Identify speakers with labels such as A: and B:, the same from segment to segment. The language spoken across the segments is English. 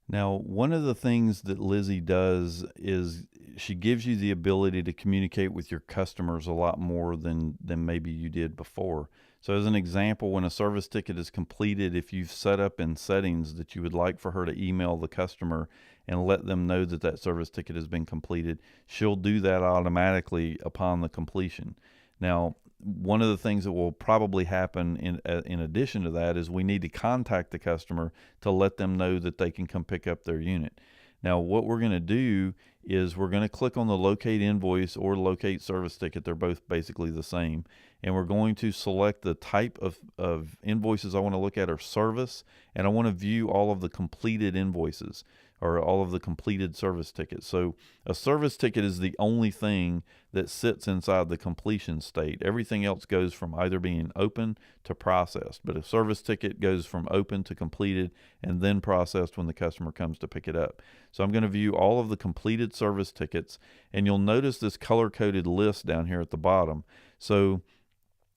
A: Now, one of the things that Lizzie does is she gives you the ability to communicate with your customers a lot more than maybe you did before. So, as an example, when a service ticket is completed, if you've set up in settings that you would like for her to email the customer and let them know that that service ticket has been completed, she'll do that automatically upon the completion. Now, one of the things that will probably happen in addition to that is we need to contact the customer to let them know that they can come pick up their unit. Now, what we're going to do is we're going to click on the locate invoice or locate service ticket. They're both basically the same. And we're going to select the type of invoices I want to look at are service, and I want to view all of the completed invoices or all of the completed service tickets. So a service ticket is the only thing that sits inside the completion state. Everything else goes from either being open to processed, but a service ticket goes from open to completed and then processed when the customer comes to pick it up. So I'm going to view all of the completed service tickets, and you'll notice this color-coded list down here at the bottom. So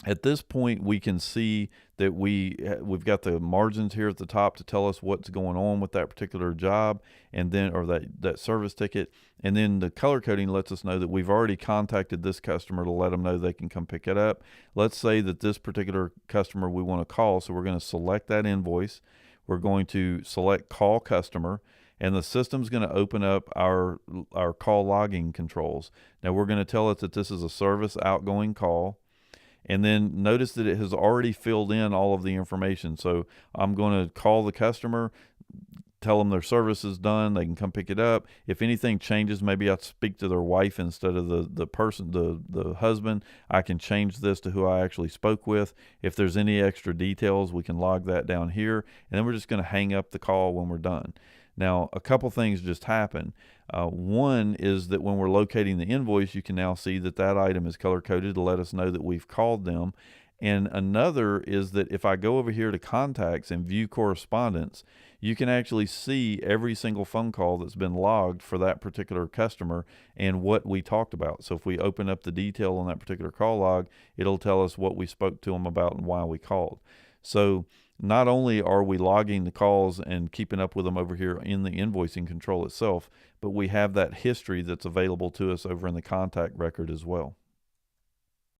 A: at this point, we can see that we've got the margins here at the top to tell us what's going on with that particular job, and then or that service ticket, and then the color coding lets us know that we've already contacted this customer to let them know they can come pick it up. Let's say that this particular customer we want to call, so we're going to select that invoice. We're going to select call customer, and the system's going to open up our call logging controls. Now we're going to tell it that this is a service outgoing call. And then notice that it has already filled in all of the information. So I'm going to call the customer, tell them their service is done. They can come pick it up. If anything changes, maybe I speak to their wife instead of the husband. I can change this to who I actually spoke with. If there's any extra details, we can log that down here. And then we're just going to hang up the call when we're done. Now, a couple things just happen. One is that when we're locating the invoice, you can now see that that item is color coded to let us know that we've called them. And another is that if I go over here to contacts and view correspondence, you can actually see every single phone call that's been logged for that particular customer and what we talked about. So if we open up the detail on that particular call log, it'll tell us what we spoke to them about and why we called. So not only are we logging the calls and keeping up with them over here in the invoicing control itself, but we have that history that's available to us over in the contact record as well.